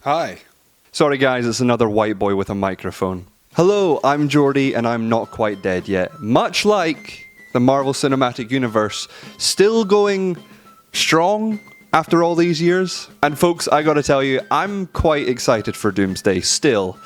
Hi. Sorry guys, it's another white boy with a microphone. Hello, I'm Jordi and I'm not quite dead yet. Much like the Marvel Cinematic Universe, still going strong after all these years. And folks, I gotta tell you, I'm quite excited for Doomsday still.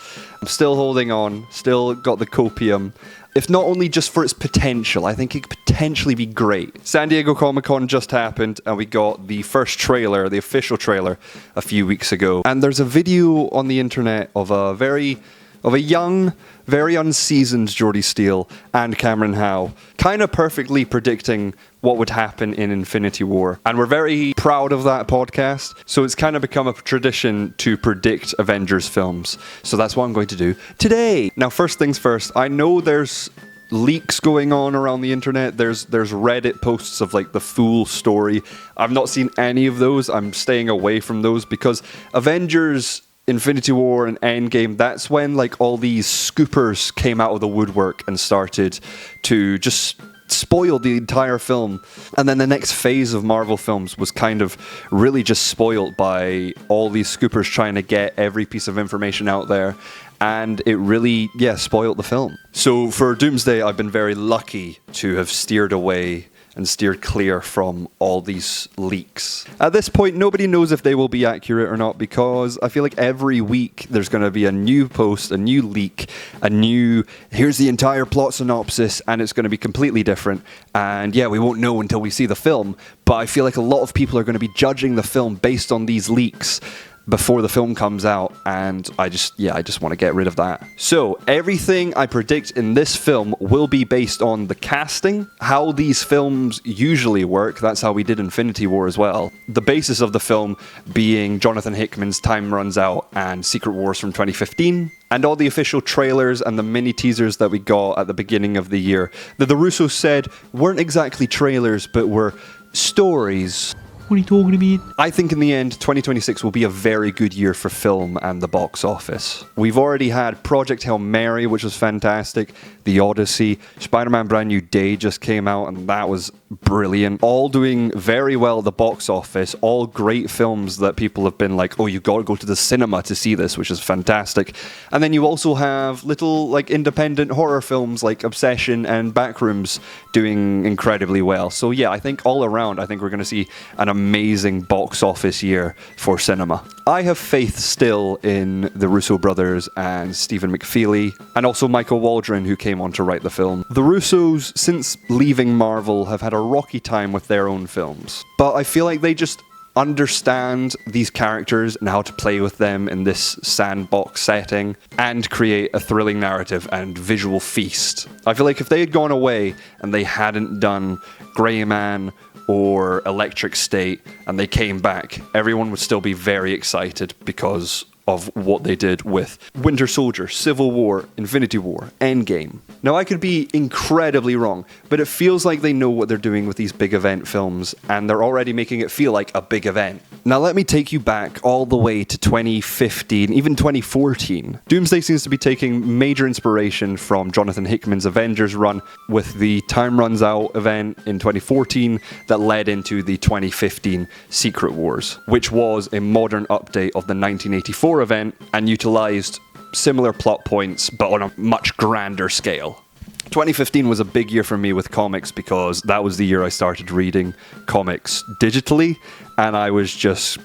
I'm still holding on, still got the copium. If not only just for its potential, I think it could potentially be great. San Diego Comic-Con just happened and we got the first trailer, the official trailer, a few weeks ago. And there's a video on the internet of a young, very unseasoned Jordi Steele and Cameron Howe kind of perfectly predicting what would happen in Infinity War. And we're very proud of that podcast, so it's kind of become a tradition to predict Avengers films. So that's what I'm going to do today. Now, first things first, I know there's leaks going on around the internet. There's Reddit posts of like the full story. I've not seen any of those. I'm staying away from those because Avengers Infinity War and Endgame, that's when like all these scoopers came out of the woodwork and started to just spoil the entire film. And then the next phase of Marvel films was kind of really just spoiled by all these scoopers trying to get every piece of information out there. And it really, spoiled the film. So for Doomsday, I've been very lucky to have steered away and steered clear from all these leaks. At this point, nobody knows if they will be accurate or not because I feel like every week there's going to be a new post, a new leak, here's the entire plot synopsis, and it's going to be completely different. And we won't know until we see the film, but I feel like a lot of people are going to be judging the film based on these leaks before the film comes out, and I just want to get rid of that. So everything I predict in this film will be based on the casting, how these films usually work. That's how we did Infinity War as well. The basis of the film being Jonathan Hickman's Time Runs Out and Secret Wars from 2015. And all the official trailers and the mini teasers that we got at the beginning of the year that the Russos said weren't exactly trailers, but were stories. What are you talking about? I think in the end, 2026 will be a very good year for film and the box office. We've already had Project Hail Mary, which was fantastic, The Odyssey, Spider-Man Brand New Day just came out, and that was brilliant. All doing very well at the box office, all great films that people have been like, oh, you got to go to the cinema to see this, which is fantastic. And then you also have little like independent horror films like Obsession and Backrooms doing incredibly well. So I think all around, I think we're going to see an amazing box office year for cinema. I have faith still in the Russo brothers and Stephen McFeely, and also Michael Waldron, who came on to write the film. The Russos, since leaving Marvel, have had a rocky time with their own films, but I feel like they just understand these characters and how to play with them in this sandbox setting and create a thrilling narrative and visual feast. I feel like if they had gone away and they hadn't done Grey Man or Electric State and they came back, everyone would still be very excited because of what they did with Winter Soldier, Civil War, Infinity War, Endgame. Now, I could be incredibly wrong, but it feels like they know what they're doing with these big event films, and they're already making it feel like a big event. Now, let me take you back all the way to 2015, even 2014. Doomsday seems to be taking major inspiration from Jonathan Hickman's Avengers run with the Time Runs Out event in 2014 that led into the 2015 Secret Wars, which was a modern update of the 1984 event and utilized similar plot points but on a much grander scale. 2015 was a big year for me with comics because that was the year I started reading comics digitally, and I was just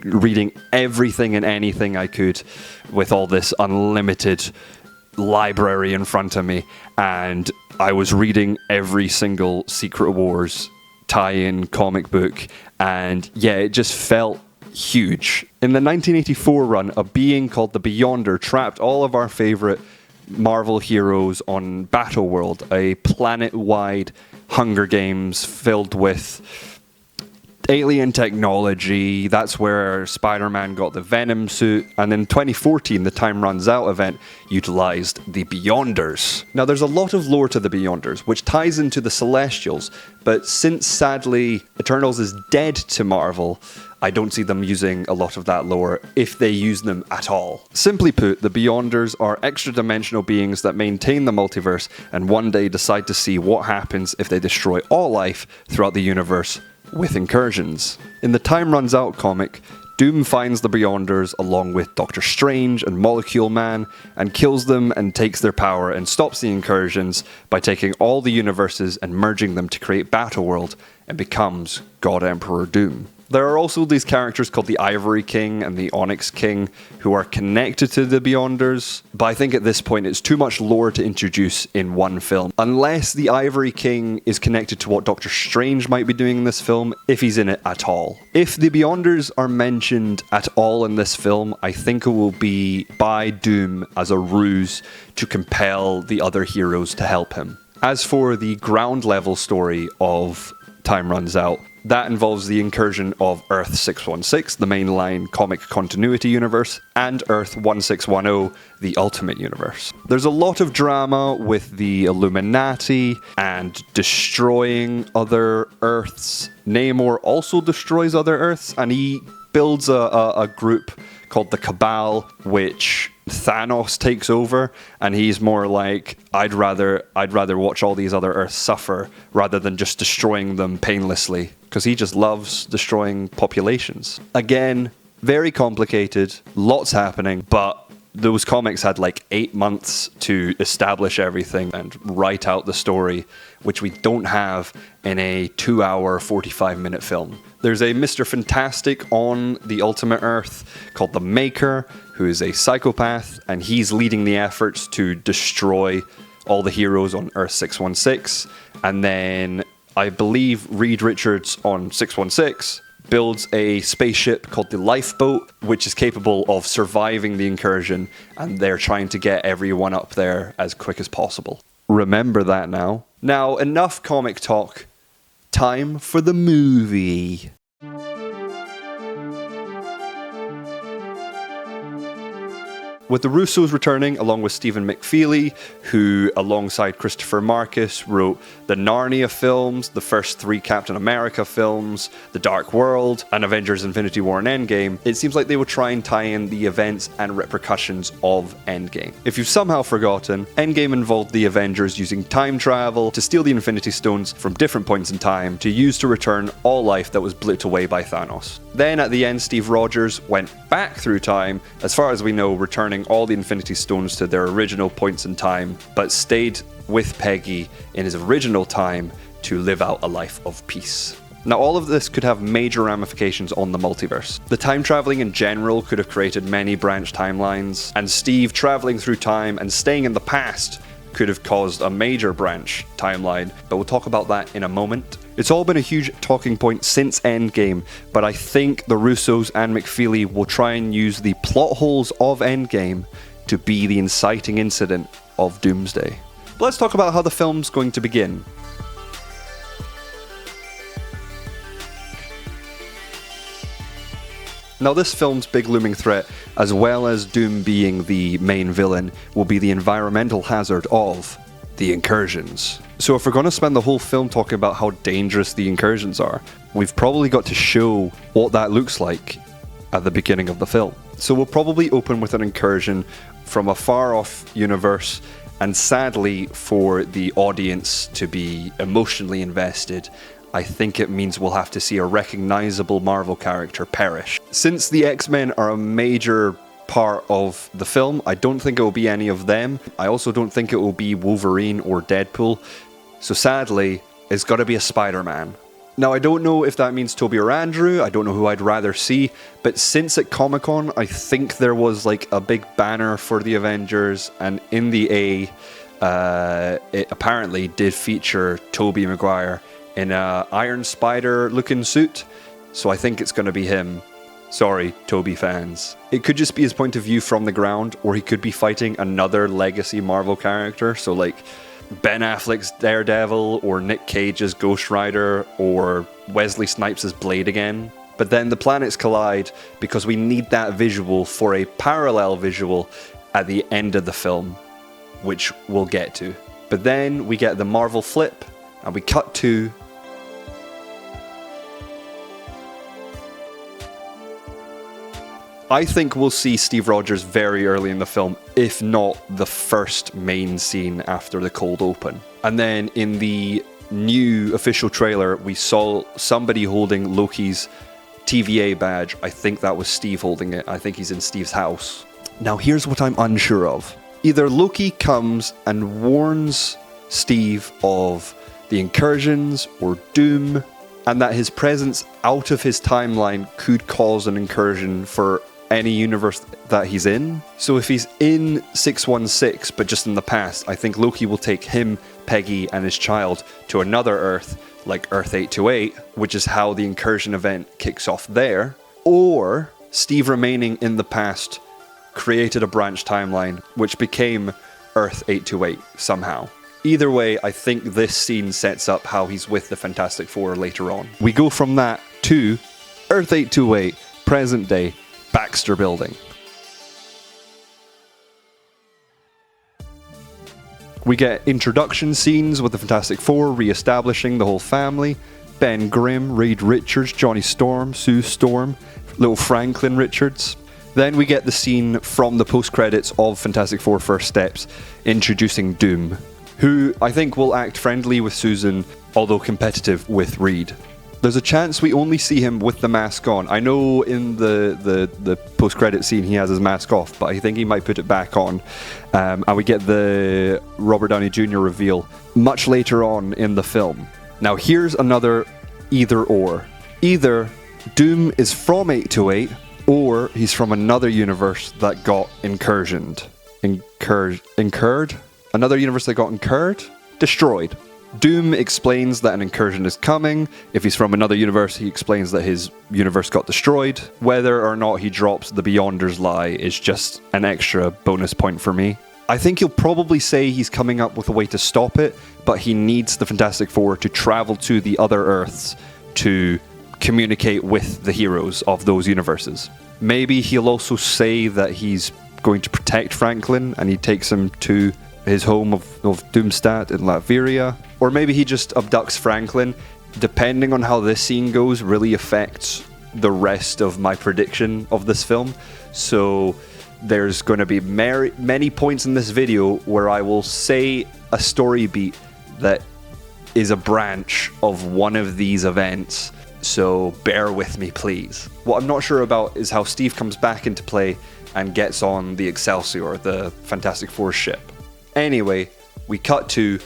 reading everything and anything I could with all this unlimited library in front of me, and I was reading every single Secret Wars tie-in comic book, and it just felt huge. In the 1984 run, a being called the Beyonder trapped all of our favorite Marvel heroes on Battleworld, a planet-wide Hunger Games filled with alien technology. That's where Spider-Man got the Venom suit. And in 2014, the Time Runs Out event utilized the Beyonders. Now, there's a lot of lore to the Beyonders, which ties into the Celestials, but since, sadly, Eternals is dead to Marvel, I don't see them using a lot of that lore, if they use them at all. Simply put, the Beyonders are extra-dimensional beings that maintain the multiverse and one day decide to see what happens if they destroy all life throughout the universe with incursions. In the Time Runs Out comic, Doom finds the Beyonders along with Doctor Strange and Molecule Man and kills them and takes their power and stops the incursions by taking all the universes and merging them to create Battleworld and becomes God Emperor Doom. There are also these characters called the Ivory King and the Onyx King who are connected to the Beyonders, but I think at this point it's too much lore to introduce in one film. Unless the Ivory King is connected to what Doctor Strange might be doing in this film, if he's in it at all. If the Beyonders are mentioned at all in this film, I think it will be by Doom as a ruse to compel the other heroes to help him. As for the ground level story of Time Runs Out, that involves the incursion of Earth 616, the mainline comic continuity universe, and Earth 1610, the Ultimate Universe. There's a lot of drama with the Illuminati and destroying other Earths. Namor also destroys other Earths, and he builds a group called the Cabal, which Thanos takes over, and he's more like, I'd rather watch all these other Earths suffer rather than just destroying them painlessly, because he just loves destroying populations. Again, very complicated, lots happening, but those comics had like 8 months to establish everything and write out the story, which we don't have in a 2-hour, 45-minute film. There's a Mr. Fantastic on the Ultimate Earth called the Maker, who is a psychopath, and he's leading the efforts to destroy all the heroes on Earth 616. And then I believe Reed Richards on 616 builds a spaceship called the Lifeboat, which is capable of surviving the incursion, and they're trying to get everyone up there as quick as possible. Remember that now. Now, enough comic talk. Time for the movie. With the Russos returning, along with Stephen McFeely, who, alongside Christopher Marcus, wrote the Narnia films, the first 3 Captain America films, The Dark World, and Avengers Infinity War and Endgame, it seems like they will try and tie in the events and repercussions of Endgame. If you've somehow forgotten, Endgame involved the Avengers using time travel to steal the Infinity Stones from different points in time to use to return all life that was blipped away by Thanos. Then at the end, Steve Rogers went back through time, as far as we know, returning all the Infinity Stones to their original points in time, but stayed with Peggy in his original time to live out a life of peace. Now, all of this could have major ramifications on the multiverse. The time traveling in general could have created many branched timelines, and Steve traveling through time and staying in the past could have caused a major branch timeline, but we'll talk about that in a moment. It's all been a huge talking point since Endgame, but I think the Russos and McFeely will try and use the plot holes of Endgame to be the inciting incident of Doomsday. But let's talk about how the film's going to begin. Now, this film's big looming threat, as well as Doom being the main villain, will be the environmental hazard of the incursions. So if we're going to spend the whole film talking about how dangerous the incursions are, we've probably got to show what that looks like at the beginning of the film. So we'll probably open with an incursion from a far-off universe, and sadly for the audience to be emotionally invested, I think it means we'll have to see a recognizable Marvel character perish. Since the X-Men are a major part of the film, I don't think it will be any of them. I also don't think it will be Wolverine or Deadpool. So sadly, it's got to be a Spider-Man. Now, I don't know if that means Toby or Andrew. I don't know who I'd rather see. But since at Comic-Con, I think there was like a big banner for the Avengers, and in the it apparently did feature Tobey Maguire in a Iron Spider looking suit, so I think it's going to be him. Sorry, Toby fans. It could just be his point of view from the ground, or he could be fighting another legacy Marvel character, so like Ben Affleck's Daredevil, or Nick Cage's Ghost Rider, or Wesley Snipes' Blade again. But then the planets collide because we need that visual for a parallel visual at the end of the film, which we'll get to. But then we get the Marvel flip, and we cut to I think we'll see Steve Rogers very early in the film, if not the first main scene after the cold open. And then in the new official trailer, we saw somebody holding Loki's TVA badge. I think that was Steve holding it. I think he's in Steve's house. Now here's what I'm unsure of. Either Loki comes and warns Steve of the incursions or Doom, and that his presence out of his timeline could cause an incursion for any universe that he's in. So if he's in 616, but just in the past, I think Loki will take him, Peggy, and his child to another Earth, like Earth 828, which is how the incursion event kicks off there. Or Steve remaining in the past created a branch timeline, which became Earth 828 somehow. Either way, I think this scene sets up how he's with the Fantastic Four later on. We go from that to Earth 828, present day, Baxter Building. We get introduction scenes with the Fantastic Four re-establishing the whole family. Ben Grimm, Reed Richards, Johnny Storm, Sue Storm, little Franklin Richards. Then we get the scene from the post-credits of Fantastic Four First Steps, introducing Doom, who I think will act friendly with Susan, although competitive with Reed. There's a chance we only see him with the mask on. I know in the post-credit scene he has his mask off, but I think he might put it back on. And we get the Robert Downey Jr. reveal much later on in the film. Now here's another either or. Either Doom is from 828, or he's from another universe that got incursioned. Incurred? Another universe that got incurred? Destroyed. Doom explains that an incursion is coming. If he's from another universe, he explains that his universe got destroyed. Whether or not he drops the Beyonders lie is just an extra bonus point for me. I think he'll probably say he's coming up with a way to stop it, but he needs the Fantastic Four to travel to the other Earths to communicate with the heroes of those universes. Maybe he'll also say that he's going to protect Franklin and he takes him to his home of Doomsday in Latveria. Or maybe he just abducts Franklin. Depending on how this scene goes really affects the rest of my prediction of this film. So there's going to be many points in this video where I will say a story beat that is a branch of one of these events. So bear with me, please. What I'm not sure about is how Steve comes back into play and gets on the Excelsior, the Fantastic Four ship. Anyway, we cut to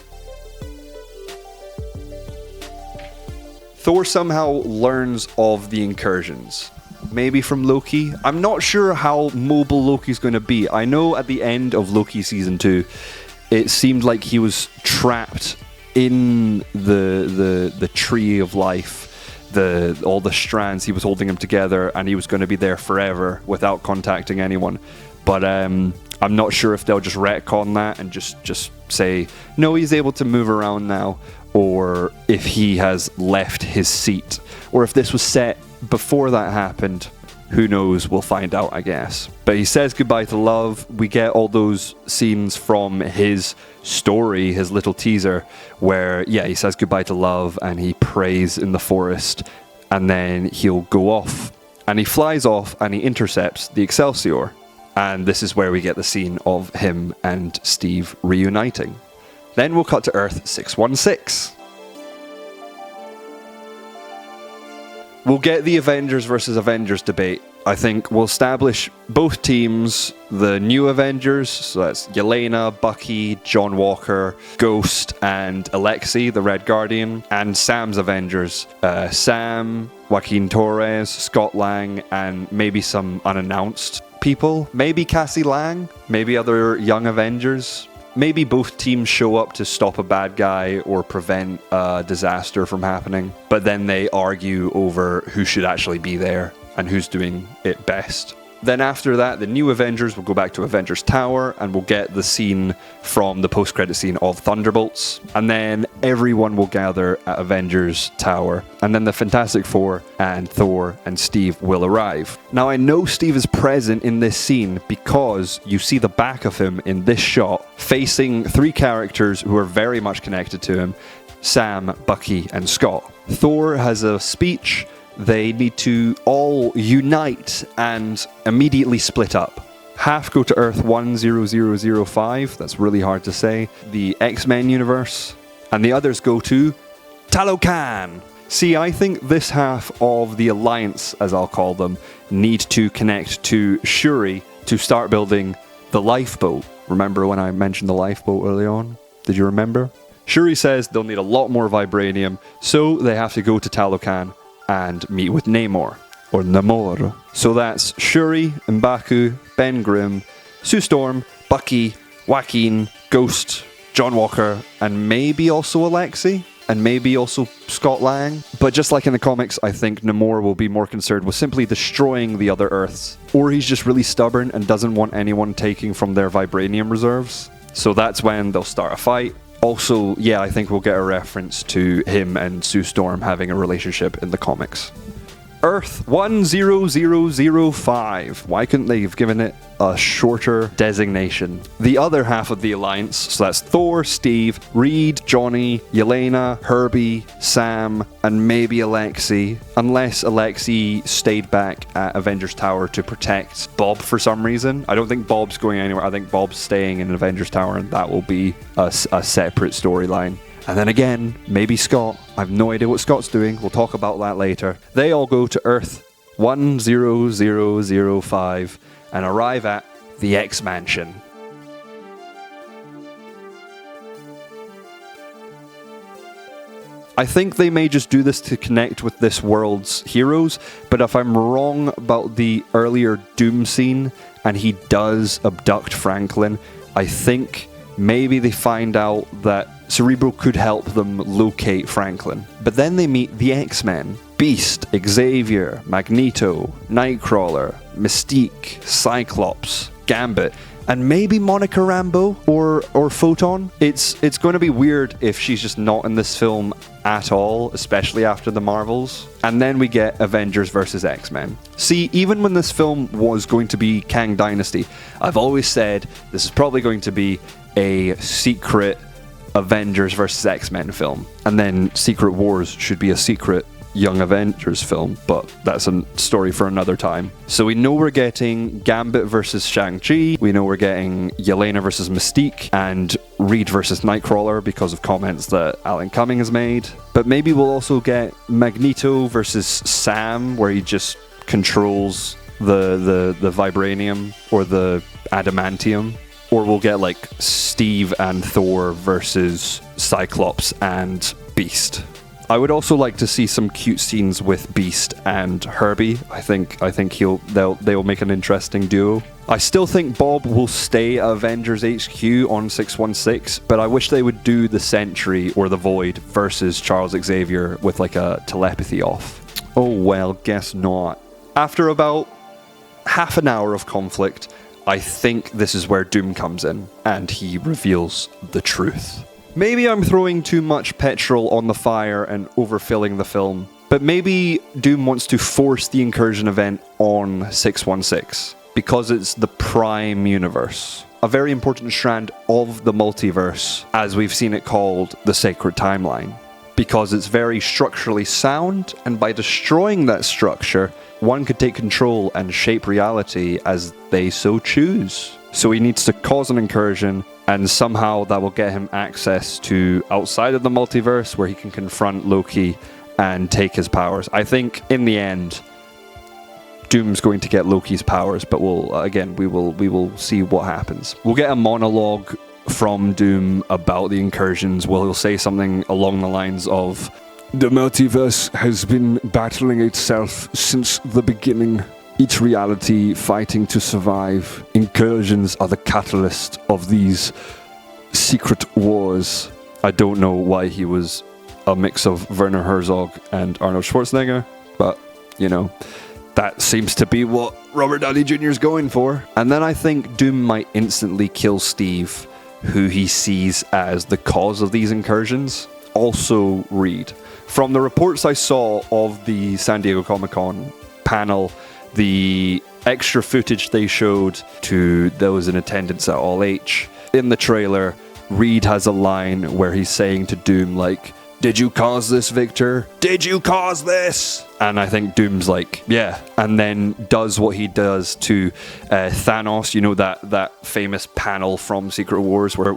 Thor somehow learns of the incursions. Maybe from Loki. I'm not sure how mobile Loki's going to be. I know at the end of Loki Season 2, it seemed like he was trapped in the tree of life. All the strands, he was holding them together and he was going to be there forever without contacting anyone. But I'm not sure if they'll just retcon that and just say, no, he's able to move around now, or if he has left his seat, or if this was set before that happened. Who knows? We'll find out, I guess. But he says goodbye to love. We get all those scenes from his story, his little teaser, where, yeah, he says goodbye to love and he prays in the forest, and then he'll go off. And he flies off and he intercepts the Excelsior. And this is where we get the scene of him and Steve reuniting. Then we'll cut to Earth 616. We'll get the Avengers versus Avengers debate. I think we'll establish both teams, the new Avengers, so that's Yelena, Bucky, John Walker, Ghost, and Alexei, the Red Guardian, and Sam's Avengers, Sam, Joaquin Torres, Scott Lang, and maybe some unannounced people. Maybe Cassie Lang, maybe other young Avengers. Maybe both teams show up to stop a bad guy or prevent a disaster from happening, but then they argue over who should actually be there and who's doing it best. Then after that, the new Avengers will go back to Avengers Tower and we'll get the scene from the post-credit scene of Thunderbolts. And then everyone will gather at Avengers Tower. And then the Fantastic Four and Thor and Steve will arrive. Now I know Steve is present in this scene because you see the back of him in this shot facing three characters who are very much connected to him: Sam, Bucky, and Scott. Thor has a speech. They need to all unite and immediately split up. Half go to Earth 10005, that's really hard to say, the X-Men universe, and the others go to Talocan. See, I think this half of the Alliance, as I'll call them, need to connect to Shuri to start building the lifeboat. Remember when I mentioned the lifeboat early on? Did you remember? Shuri says they'll need a lot more vibranium, so they have to go to Talocan and meet with Namor. Or Namor. So that's Shuri, M'Baku, Ben Grimm, Sue Storm, Bucky, Joaquin, Ghost, John Walker, and maybe also Alexei, and maybe also Scott Lang. But just like in the comics, I think Namor will be more concerned with simply destroying the other Earths. Or he's just really stubborn and doesn't want anyone taking from their vibranium reserves. So that's when they'll start a fight. Also, yeah, I think we'll get a reference to him and Sue Storm having a relationship in the comics. Earth 10005. Why couldn't they have given it a shorter designation? The other half of the Alliance, so that's Thor, Steve, Reed, Johnny, Yelena, Herbie, Sam, and maybe Alexei. Unless Alexei stayed back at Avengers Tower to protect Bob for some reason. I don't think Bob's going anywhere. I think Bob's staying in Avengers Tower, and that will be a separate storyline. And then again, maybe Scott. I have no idea what Scott's doing. We'll talk about that later. They all go to Earth 10005 and arrive at the X-Mansion. I think they may just do this to connect with this world's heroes, but if I'm wrong about the earlier Doom scene and he does abduct Franklin, I think maybe they find out that Cerebro could help them locate Franklin. But then they meet the X-Men. Beast, Xavier, Magneto, Nightcrawler, Mystique, Cyclops, Gambit, and maybe Monica Rambeau or Photon. It's going to be weird if she's just not in this film at all, especially after the Marvels. And then we get Avengers vs. X-Men. See, even when this film was going to be Kang Dynasty, I've always said this is probably going to be a secret Avengers vs. X-Men film. And then Secret Wars should be a secret Young Avengers film, but that's a story for another time. So we know we're getting Gambit versus Shang-Chi, we know we're getting Yelena versus Mystique, and Reed versus Nightcrawler because of comments that Alan Cumming has made. But maybe we'll also get Magneto versus Sam, where he just controls the vibranium or the adamantium. Or we'll get like Steve and Thor versus Cyclops and Beast. I would also like to see some cute scenes with Beast and Herbie. I think they'll make an interesting duo. I still think Bob will stay at Avengers HQ on 616, but I wish they would do the Sentry or the Void versus Charles Xavier with like a telepathy off. Oh well, guess not. After about half an hour of conflict, I think this is where Doom comes in, and he reveals the truth. Maybe I'm throwing too much petrol on the fire and overfilling the film, but maybe Doom wants to force the incursion event on 616, because it's the prime universe. A very important strand of the multiverse, as we've seen it called the Sacred Timeline. Because it's very structurally sound, and by destroying that structure, one could take control and shape reality as they so choose. So he needs to cause an incursion, and somehow that will get him access to outside of the multiverse, where he can confront Loki and take his powers. I think in the end, Doom's going to get Loki's powers, but we will see what happens. We'll get a monologue from Doom about the incursions, where he'll say something along the lines of, "The multiverse has been battling itself since the beginning. Each reality fighting to survive. Incursions are the catalyst of these secret wars." I don't know why he was a mix of Werner Herzog and Arnold Schwarzenegger, but, you know, that seems to be what Robert Downey Jr. is going for. And then I think Doom might instantly kill Steve, who he sees as the cause of these incursions. Also Reed. From the reports I saw of the San Diego Comic-Con panel, the extra footage they showed to those in attendance at All H, in the trailer, Reed has a line where he's saying to Doom, like, "Did you cause this, Victor? Did you cause this?" And I think Doom's like, yeah, and then does what he does to Thanos, you know, that famous panel from Secret Wars where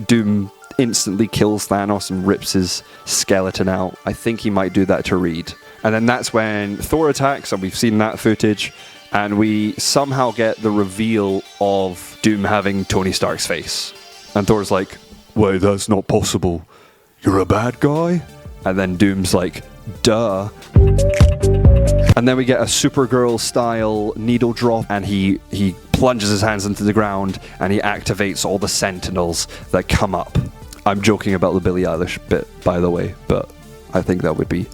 Doom instantly kills Thanos and rips his skeleton out. I think he might do that to Reed. And then that's when Thor attacks, and we've seen that footage, and we somehow get the reveal of Doom having Tony Stark's face. And Thor's like, wait, that's not possible. You're a bad guy? And then Doom's like, duh. And then we get a Supergirl style needle drop, and he plunges his hands into the ground and he activates all the Sentinels that come up. I'm joking about the Billie Eilish bit, by the way, but I think that would be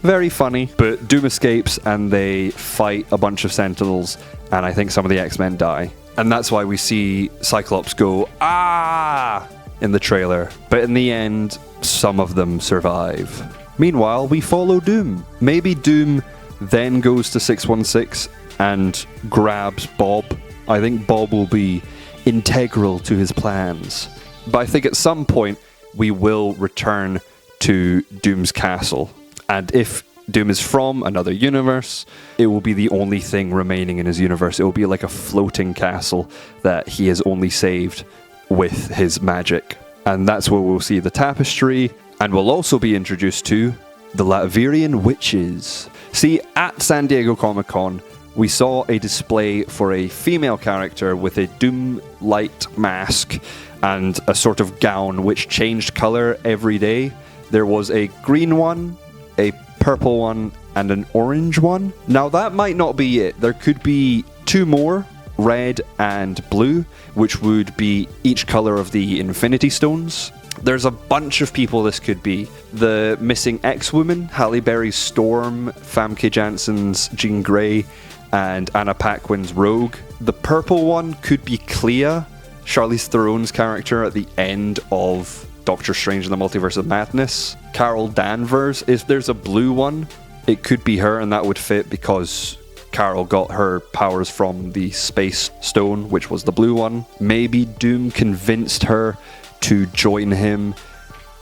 very funny. But Doom escapes and they fight a bunch of Sentinels, and I think some of the X-Men die. And that's why we see Cyclops go, ah, in the trailer. But in the end, some of them survive. Meanwhile, we follow Doom. Maybe Doom then goes to 616 and grabs Bob. I think Bob will be integral to his plans. But I think at some point we will return to Doom's castle. And if Doom is from another universe, it will be the only thing remaining in his universe. It will be like a floating castle that he has only saved with his magic. And that's where we'll see the tapestry, and we'll also be introduced to the Latverian witches. See, at San Diego Comic-Con, we saw a display for a female character with a Doom light mask and a sort of gown which changed color every day. There was a green one, a purple one, and an orange one. Now that might not be it. There could be two more, red and blue, which would be each color of the Infinity Stones. There's a bunch of people this could be. The missing X-Woman, Halle Berry's Storm, Famke Janssen's Jean Grey, and Anna Paquin's Rogue. The purple one could be Clea, Charlize Theron's character at the end of Doctor Strange and the Multiverse of Madness. Carol Danvers. If there's a blue one, it could be her, and that would fit because Carol got her powers from the Space Stone, which was the blue one. Maybe Doom convinced her to join him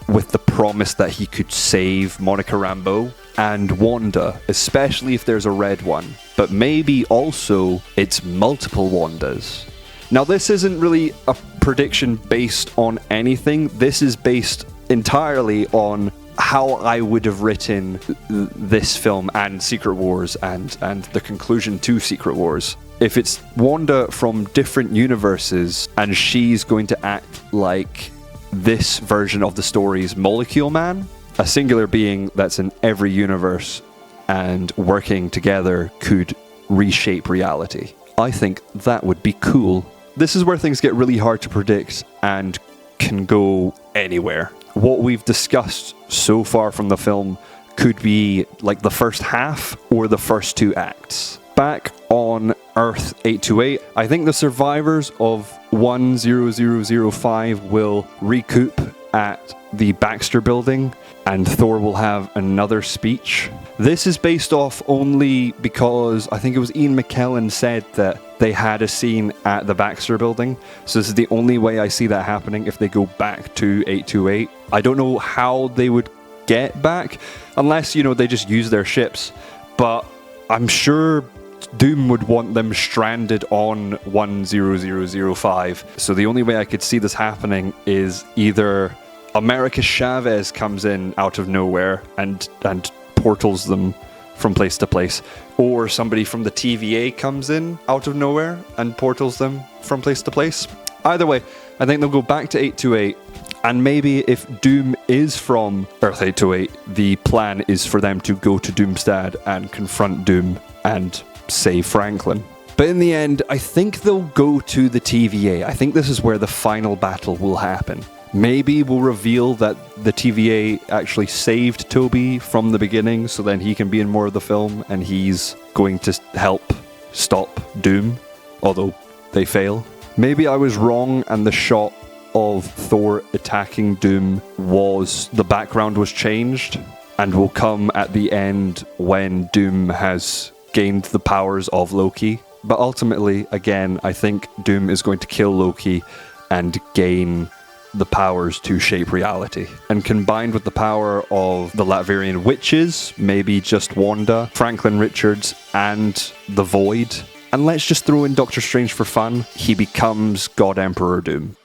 with the promise that he could save Monica Rambeau and Wanda, especially if there's a red one. But maybe also it's multiple Wandas. Now, this isn't really a prediction based on anything. This is based entirely on how I would have written this film and Secret Wars and the conclusion to Secret Wars. If it's Wanda from different universes and she's going to act like this version of the story's Molecule Man, a singular being that's in every universe and working together could reshape reality. I think that would be cool. This is where things get really hard to predict and can go anywhere. What we've discussed so far from the film could be like the first half or the first two acts. Back on Earth 828, I think the survivors of 10005 will recoup at the Baxter building, and Thor will have another speech. This is based off only because I think it was Ian McKellen said that they had a scene at the Baxter building. So this is the only way I see that happening if they go back to 828. I don't know how they would get back unless, they just use their ships. But I'm sure Doom would want them stranded on 10005. So the only way I could see this happening is either America Chavez comes in out of nowhere and portals them from place to place, or somebody from the TVA comes in out of nowhere and portals them from place to place. Either way, I think they'll go back to 828, and maybe if Doom is from Earth 828, the plan is for them to go to Doomsday and confront Doom and save Franklin. But in the end, I think they'll go to the TVA. I think this is where the final battle will happen. Maybe we'll reveal that the TVA actually saved Toby from the beginning, so then he can be in more of the film, and he's going to help stop Doom, although they fail. Maybe I was wrong, and the shot of Thor attacking Doom the background was changed, and will come at the end when Doom has gained the powers of Loki. But ultimately, again, I think Doom is going to kill Loki and gain the powers to shape reality. And combined with the power of the Latverian witches, maybe just Wanda, Franklin Richards, and the Void. And let's just throw in Doctor Strange for fun. He becomes God Emperor Doom.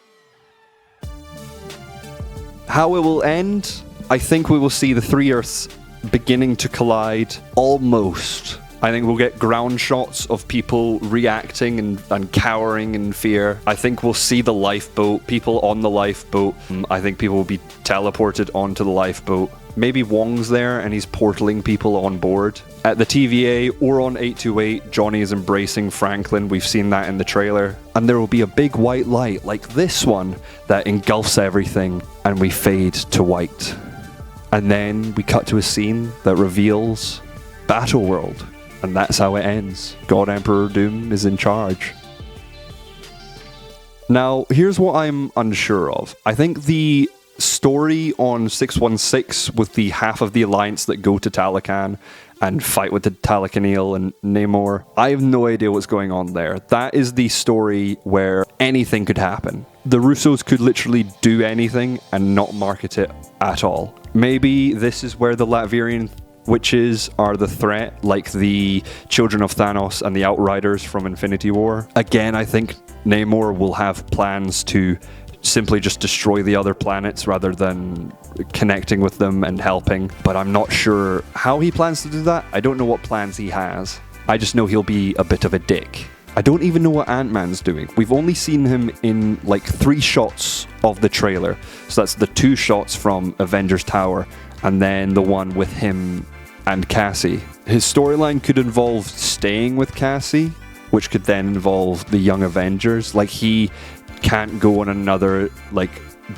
How it will end, I think we will see the three Earths beginning to collide almost. I think we'll get ground shots of people reacting and cowering in fear. I think we'll see the lifeboat, people on the lifeboat. I think people will be teleported onto the lifeboat. Maybe Wong's there and he's portaling people on board. At the TVA or on 828, Johnny is embracing Franklin. We've seen that in the trailer. And there will be a big white light like this one that engulfs everything, and we fade to white. And then we cut to a scene that reveals Battle World. And that's how it ends. God Emperor Doom is in charge. Now, here's what I'm unsure of. I think the story on 616 with the half of the Alliance that go to Talokan and fight with the Talakanil and Namor, I have no idea what's going on there. That is the story where anything could happen. The Russos could literally do anything and not market it at all. Maybe this is where the Latvian witches are the threat, like the Children of Thanos and the Outriders from Infinity War. Again, I think Namor will have plans to simply just destroy the other planets rather than connecting with them and helping, but I'm not sure how he plans to do that. I don't know what plans he has. I just know he'll be a bit of a dick. I don't even know what Ant-Man's doing. We've only seen him in like 3 shots of the trailer. So that's the 2 shots from Avengers Tower and then the one with him and Cassie. His storyline could involve staying with Cassie, which could then involve the Young Avengers. Like, he can't go on another like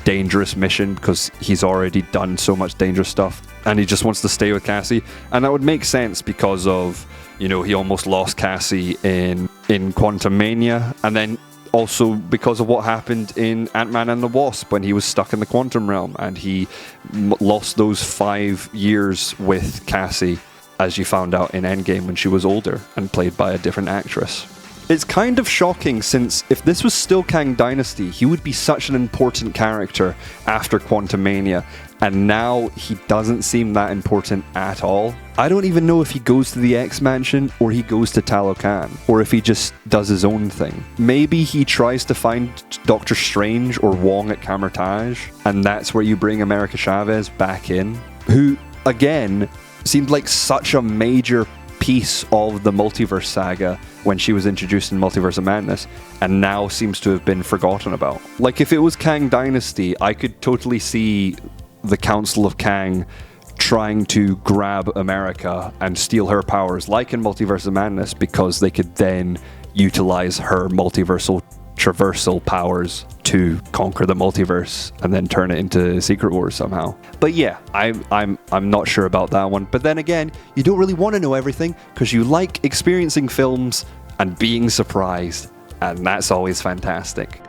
dangerous mission because he's already done so much dangerous stuff and he just wants to stay with Cassie, and that would make sense because of, you know, he almost lost Cassie in Quantumania, and then also because of what happened in Ant-Man and the Wasp when he was stuck in the quantum realm and he lost those 5 years with Cassie, as you found out in Endgame when she was older and played by a different actress. It's kind of shocking, since if this was still Kang Dynasty, he would be such an important character after Quantumania, and now he doesn't seem that important at all. I don't even know if he goes to the X-Mansion or he goes to Talokan, or if he just does his own thing. Maybe he tries to find Doctor Strange or Wong at Kamar-Taj, and that's where you bring America Chavez back in, who, again, seemed like such a major piece of the multiverse saga when she was introduced in Multiverse of Madness, and now seems to have been forgotten about. Like, if it was Kang Dynasty, I could totally see the Council of Kang trying to grab America and steal her powers, like in Multiverse of Madness, because they could then utilize her multiversal traversal powers to conquer the multiverse and then turn it into Secret Wars somehow. But yeah, I'm not sure about that one. But then again, you don't really want to know everything because you like experiencing films and being surprised, and that's always fantastic.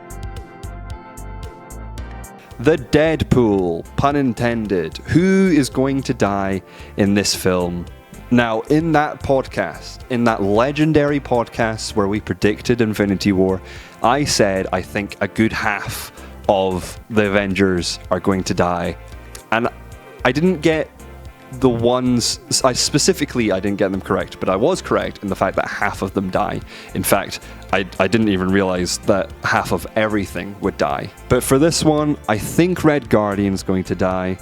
The Deadpool, pun intended. Who is going to die in this film? Now, in that podcast, in that legendary podcast where we predicted Infinity War, I said I think a good half of the Avengers are going to die. And I didn't get the ones, I didn't get them correct, but I was correct in the fact that half of them die. In fact, I didn't even realize that half of everything would die. But for this one, I think Red Guardian's going to die.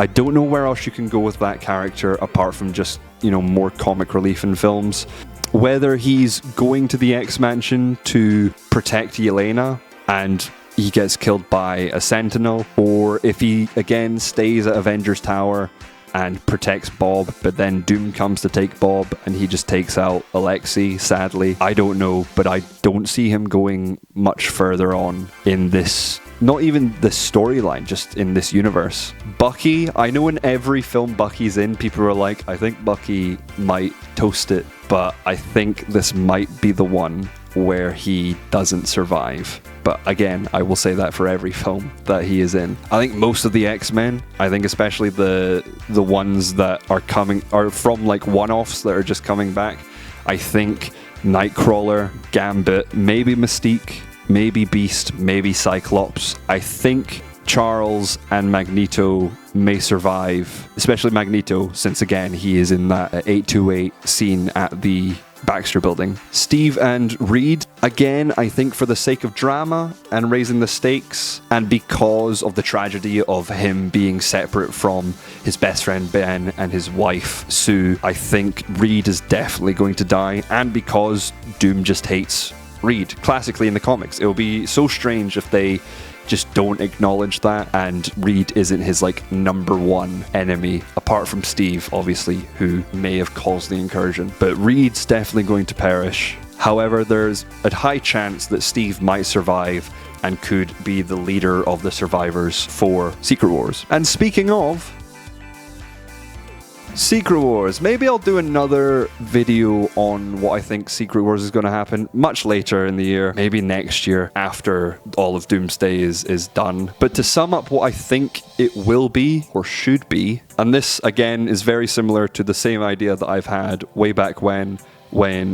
I don't know where else you can go with that character apart from just, you know, more comic relief in films. Whether he's going to the X-Mansion to protect Yelena and he gets killed by a Sentinel, or if he again stays at Avengers Tower and protects Bob, but then Doom comes to take Bob and he just takes out Alexei, sadly. I don't know, but I don't see him going much further on in this, not even the storyline, just in this universe. Bucky, I know in every film Bucky's in, people are like, I think Bucky might toast it, but I think this might be the one where he doesn't survive. But again, I will say that for every film that he is in. I think most of the X-Men, I think especially the ones that are coming, are from like one-offs that are just coming back. I think Nightcrawler, Gambit, maybe Mystique, maybe Beast, maybe Cyclops. I think Charles and Magneto may survive, especially Magneto, since again he is in that 828 scene at the Baxter building. Steve and Reed, again, I think for the sake of drama and raising the stakes, and because of the tragedy of him being separate from his best friend Ben and his wife Sue, I think Reed is definitely going to die, and because Doom just hates Reed. Classically in the comics, it will be so strange if they just don't acknowledge that and Reed isn't his like number one enemy, apart from Steve, obviously, who may have caused the incursion. But Reed's definitely going to perish. However, there's a high chance that Steve might survive and could be the leader of the survivors for Secret Wars. And speaking of Secret Wars, maybe I'll do another video on what I think Secret Wars is going to happen much later in the year, maybe next year after all of Doomsday is done. But to sum up what I think it will be or should be, and this again is very similar to the same idea that I've had way back when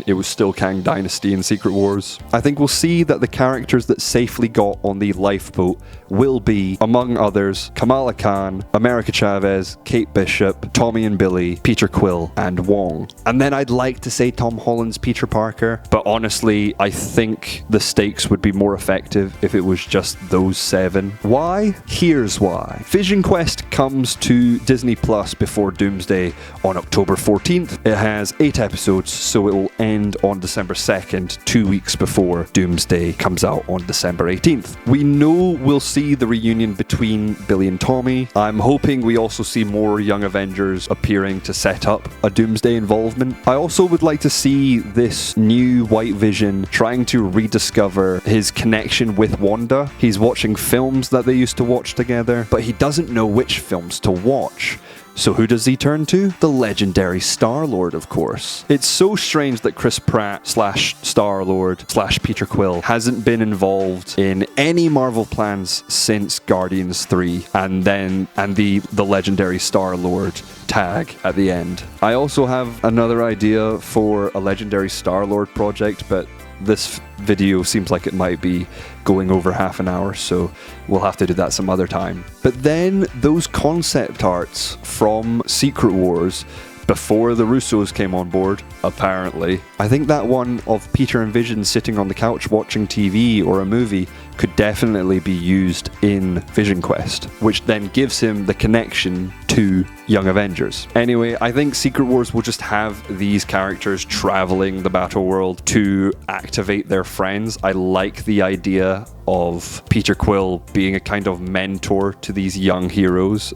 it was still Kang Dynasty and Secret Wars. I think we'll see that the characters that safely got on the lifeboat will be, among others, Kamala Khan, America Chavez, Kate Bishop, Tommy and Billy, Peter Quill, and Wong. And then I'd like to say Tom Holland's Peter Parker, but honestly, I think the stakes would be more effective if it was just those 7. Why? Here's why. Vision Quest comes to Disney Plus before Doomsday on October 14th. It has 8 episodes, so it will end on December 2nd, 2 weeks before Doomsday comes out on December 18th. We know we'll see the reunion between Billy and Tommy. I'm hoping we also see more Young Avengers appearing to set up a Doomsday involvement. I also would like to see this new White Vision trying to rediscover his connection with Wanda. He's watching films that they used to watch together, but he doesn't know which films to watch. So who does he turn to? The legendary Star-Lord, of course. It's so strange that Chris Pratt / Star-Lord / Peter Quill hasn't been involved in any Marvel plans since Guardians 3 and the legendary Star-Lord tag at the end. I also have another idea for a legendary Star-Lord project, but this video seems like it might be going over half an hour, so we'll have to do that some other time. But then those concept arts from Secret Wars before the Russos came on board, apparently, I think that one of Peter and Vision sitting on the couch watching TV or a movie could definitely be used in Vision Quest, which then gives him the connection to Young Avengers. Anyway, I think Secret Wars will just have these characters traveling the battle world to activate their friends. I like the idea of Peter Quill being a kind of mentor to these young heroes,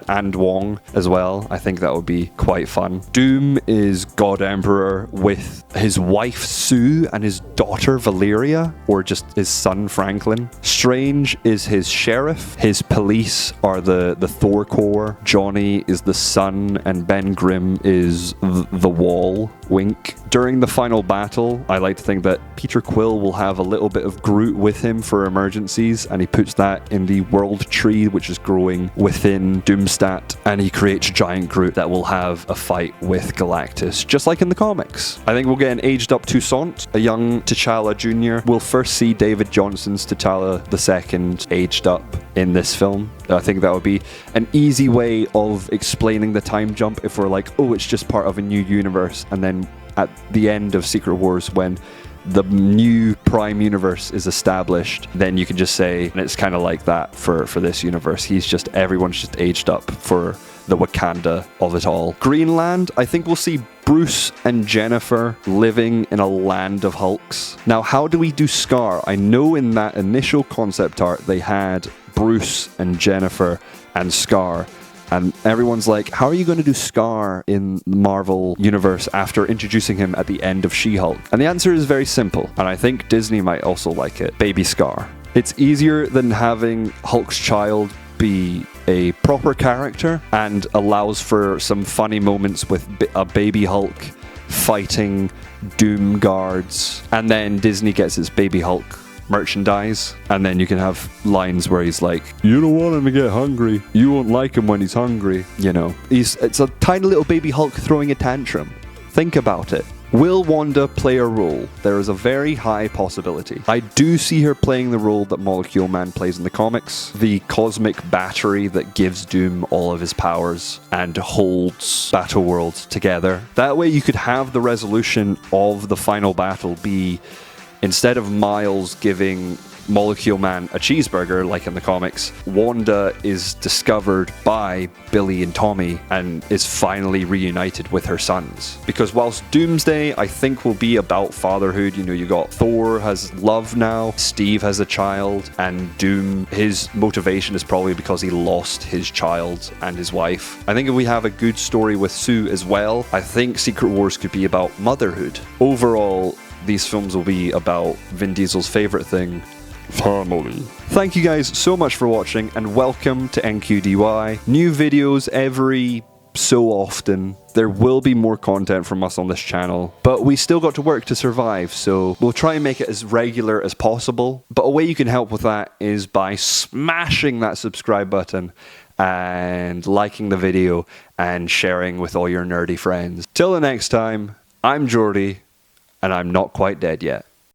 and Wong as well. I think that would be quite fun. Doom is God Emperor with his wife Sue and his daughter Valeria, or just his son Franklin. Strange is his sheriff. His police are the Thor Corps. Johnny is the Sun, and Ben Grimm is the Wall. Wink. During the final battle, I like to think that Peter Quill will have a little bit of Groot with him for emergencies, and he puts that in the world tree, which is growing within Doomstat, and he creates giant Groot that will have a fight with Galactus, just like in the comics. I think we'll get an aged up Toussaint, a young T'Challa Jr. We'll first see David Johnson's T'Challa II aged up in this film. I think that would be an easy way of explaining the time jump if we're like, oh, it's just part of a new universe, and then at the end of Secret Wars, when the new Prime Universe is established, then you can just say, and it's kind of like that for this universe. Everyone's just aged up for the Wakanda of it all. Greenland, I think we'll see Bruce and Jennifer living in a land of Hulks. Now, how do we do Scar? I know in that initial concept art they had Bruce and Jennifer and Scar. And everyone's like, how are you going to do Scar in the Marvel Universe after introducing him at the end of She-Hulk? And the answer is very simple, and I think Disney might also like it. Baby Scar. It's easier than having Hulk's child be a proper character and allows for some funny moments with a baby Hulk fighting Doom guards. And then Disney gets its Baby Hulk merchandise, and then you can have lines where he's like, you don't want him to get hungry, you won't like him when he's hungry, you know. It's a tiny little baby Hulk throwing a tantrum. Think about it. Will Wanda play a role? There is a very high possibility. I do see her playing the role that Molecule Man plays in the comics, the cosmic battery that gives Doom all of his powers and holds Battle Worlds together. That way you could have the resolution of the final battle be, instead of Miles giving Molecule Man a cheeseburger, like in the comics, Wanda is discovered by Billy and Tommy and is finally reunited with her sons. Because whilst Doomsday, I think, will be about fatherhood, you know, you got Thor has love now, Steve has a child, and Doom, his motivation is probably because he lost his child and his wife. I think if we have a good story with Sue as well, I think Secret Wars could be about motherhood. Overall, these films will be about Vin Diesel's favorite thing, family. Thank you guys so much for watching, and welcome to NQDY. New videos every so often. There will be more content from us on this channel, but we still got to work to survive, so we'll try and make it as regular as possible. But a way you can help with that is by smashing that subscribe button and liking the video and sharing with all your nerdy friends. Till the next time, I'm Jordi, and I'm not quite dead yet.